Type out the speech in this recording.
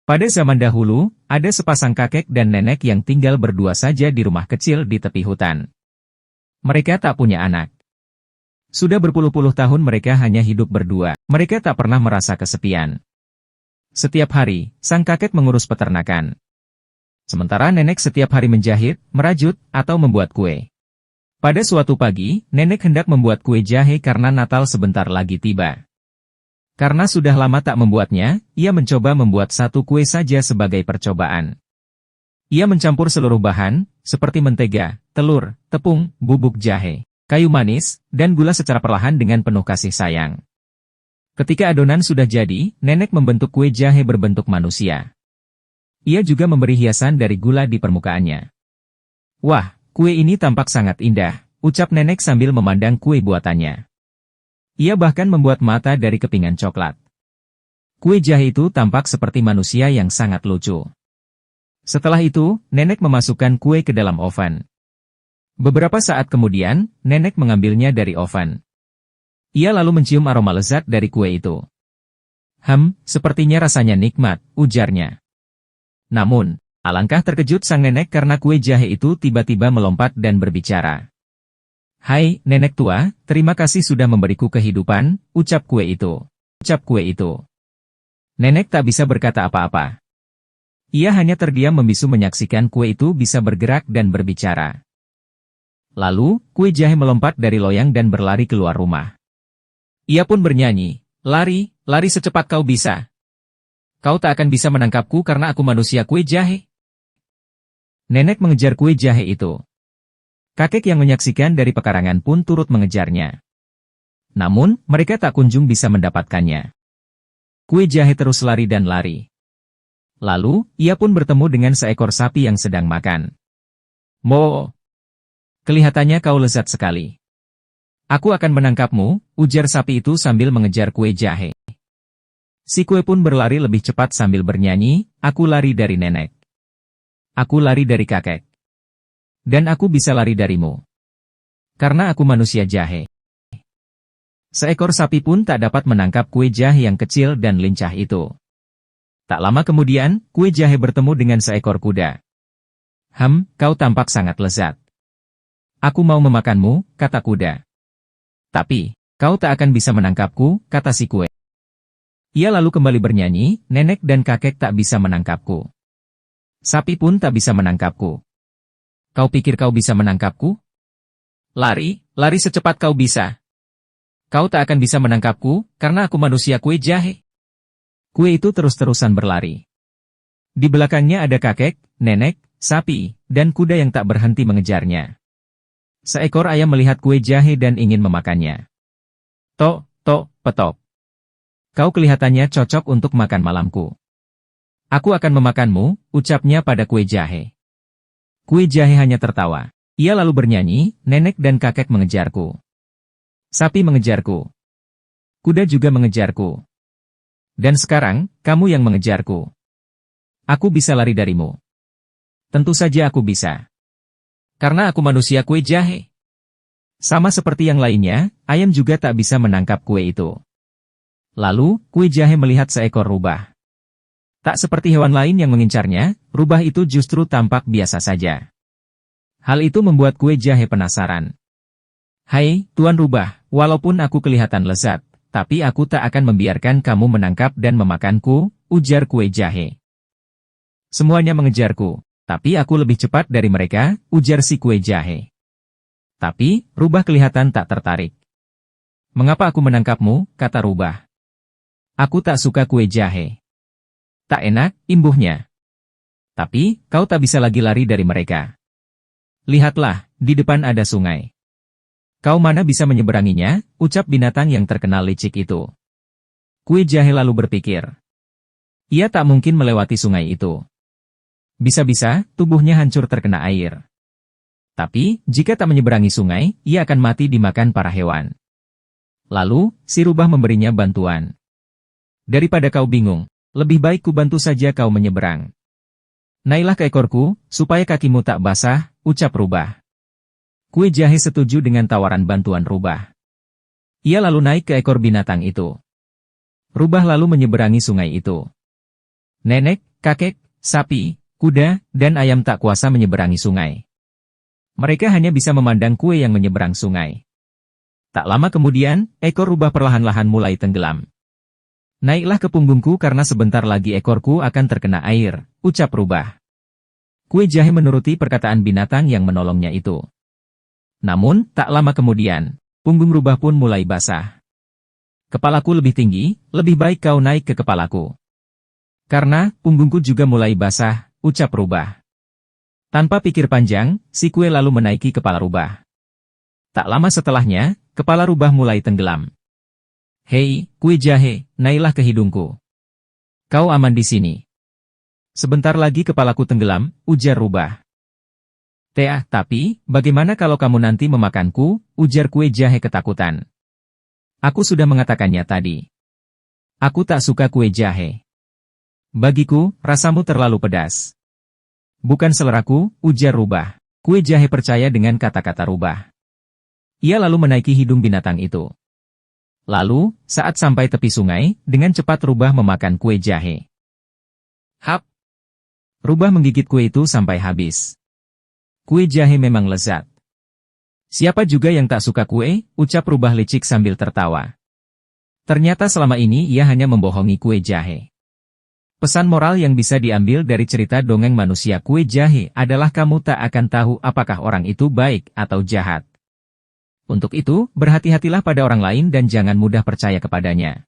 Pada zaman dahulu, ada sepasang kakek dan nenek yang tinggal berdua saja di rumah kecil di tepi hutan. Mereka tak punya anak. Sudah berpuluh-puluh tahun mereka hanya hidup berdua. Mereka tak pernah merasa kesepian. Setiap hari, sang kakek mengurus peternakan. Sementara nenek setiap hari menjahit, merajut, atau membuat kue. Pada suatu pagi, nenek hendak membuat kue jahe karena Natal sebentar lagi tiba. Karena sudah lama tak membuatnya, ia mencoba membuat satu kue saja sebagai percobaan. Ia mencampur seluruh bahan, seperti mentega, telur, tepung, bubuk jahe, kayu manis, dan gula secara perlahan dengan penuh kasih sayang. Ketika adonan sudah jadi, nenek membentuk kue jahe berbentuk manusia. Ia juga memberi hiasan dari gula di permukaannya. Wah, kue ini tampak sangat indah, ucap nenek sambil memandang kue buatannya. Ia bahkan membuat mata dari kepingan coklat. Kue jahe itu tampak seperti manusia yang sangat lucu. Setelah itu, nenek memasukkan kue ke dalam oven. Beberapa saat kemudian, nenek mengambilnya dari oven. Ia lalu mencium aroma lezat dari kue itu. Sepertinya rasanya nikmat, ujarnya. Namun, alangkah terkejut sang nenek karena kue jahe itu tiba-tiba melompat dan berbicara. Hai, nenek tua, terima kasih sudah memberiku kehidupan, ucap kue itu. Nenek tak bisa berkata apa-apa. Ia hanya terdiam membisu menyaksikan kue itu bisa bergerak dan berbicara. Lalu, kue jahe melompat dari loyang dan berlari keluar rumah. Ia pun bernyanyi, lari, lari secepat kau bisa. Kau tak akan bisa menangkapku karena aku manusia kue jahe. Nenek mengejar kue jahe itu. Kakek yang menyaksikan dari pekarangan pun turut mengejarnya. Namun, mereka tak kunjung bisa mendapatkannya. Kue jahe terus lari dan lari. Lalu, ia pun bertemu dengan seekor sapi yang sedang makan. Mo, kelihatannya kau lezat sekali. Aku akan menangkapmu, ujar sapi itu sambil mengejar kue jahe. Si kue pun berlari lebih cepat sambil bernyanyi, aku lari dari nenek. Aku lari dari kakek. Dan aku bisa lari darimu. Karena aku manusia jahe. Seekor sapi pun tak dapat menangkap kue jahe yang kecil dan lincah itu. Tak lama kemudian, kue jahe bertemu dengan seekor kuda. Kau tampak sangat lezat. Aku mau memakanmu, kata kuda. Tapi, kau tak akan bisa menangkapku, kata si kue. Ia lalu kembali bernyanyi, nenek dan kakek tak bisa menangkapku. Sapi pun tak bisa menangkapku. Kau pikir kau bisa menangkapku? Lari, lari secepat kau bisa. Kau tak akan bisa menangkapku, karena aku manusia kue jahe. Kue itu terus-terusan berlari. Di belakangnya ada kakek, nenek, sapi, dan kuda yang tak berhenti mengejarnya. Seekor ayam melihat kue jahe dan ingin memakannya. Tok, tok, petok. Kau kelihatannya cocok untuk makan malamku. Aku akan memakanmu, ucapnya pada kue jahe. Kue jahe hanya tertawa. Ia lalu bernyanyi, nenek dan kakek mengejarku. Sapi mengejarku. Kuda juga mengejarku. Dan sekarang, kamu yang mengejarku. Aku bisa lari darimu. Tentu saja aku bisa. Karena aku manusia kue jahe. Sama seperti yang lainnya, ayam juga tak bisa menangkap kue itu. Lalu, kue jahe melihat seekor rubah. Tak seperti hewan lain yang mengincarnya, rubah itu justru tampak biasa saja. Hal itu membuat kue jahe penasaran. Hai, Tuan Rubah, walaupun aku kelihatan lezat, tapi aku tak akan membiarkan kamu menangkap dan memakanku, ujar kue jahe. Semuanya mengejarku. Tapi aku lebih cepat dari mereka, ujar si kue jahe. Tapi, rubah kelihatan tak tertarik. Mengapa aku menangkapmu, kata rubah. Aku tak suka kue jahe. Tak enak, imbuhnya. Tapi, kau tak bisa lagi lari dari mereka. Lihatlah, di depan ada sungai. Kau mana bisa menyeberanginya, ucap binatang yang terkenal licik itu. Kue jahe lalu berpikir. Ia tak mungkin melewati sungai itu. Bisa-bisa, tubuhnya hancur terkena air. Tapi, jika tak menyeberangi sungai, ia akan mati dimakan para hewan. Lalu, si rubah memberinya bantuan. Daripada kau bingung, lebih baik ku bantu saja kau menyeberang. Naiklah ke ekorku, supaya kakimu tak basah, ucap rubah. Kue jahe setuju dengan tawaran bantuan rubah. Ia lalu naik ke ekor binatang itu. Rubah lalu menyeberangi sungai itu. Nenek, Kakek, sapi, kuda, dan ayam tak kuasa menyeberangi sungai. Mereka hanya bisa memandang kue yang menyeberang sungai. Tak lama kemudian, ekor rubah perlahan-lahan mulai tenggelam. Naiklah ke punggungku karena sebentar lagi ekorku akan terkena air, ucap rubah. Kue jahe menuruti perkataan binatang yang menolongnya itu. Namun, tak lama kemudian, punggung rubah pun mulai basah. Kepalaku lebih tinggi, lebih baik kau naik ke kepalaku. Karena, punggungku juga mulai basah, ucap rubah. Tanpa pikir panjang, si kue lalu menaiki kepala rubah. Tak lama setelahnya, kepala rubah mulai tenggelam. Hei, kue jahe, naiklah ke hidungku. Kau aman di sini. Sebentar lagi kepalaku tenggelam, ujar rubah. Tapi, bagaimana kalau kamu nanti memakanku, ujar kue jahe ketakutan. Aku sudah mengatakannya tadi. Aku tak suka kue jahe. Bagiku, rasamu terlalu pedas. Bukan seleraku, ujar rubah. Kue jahe percaya dengan kata-kata rubah. Ia lalu menaiki hidung binatang itu. Lalu, saat sampai tepi sungai, dengan cepat rubah memakan kue jahe. Hap! Rubah menggigit kue itu sampai habis. Kue jahe memang lezat. Siapa juga yang tak suka kue, ucap rubah licik sambil tertawa. Ternyata selama ini ia hanya membohongi kue jahe. Pesan moral yang bisa diambil dari cerita dongeng manusia kue jahe adalah kamu tak akan tahu apakah orang itu baik atau jahat. Untuk itu, berhati-hatilah pada orang lain dan jangan mudah percaya kepadanya.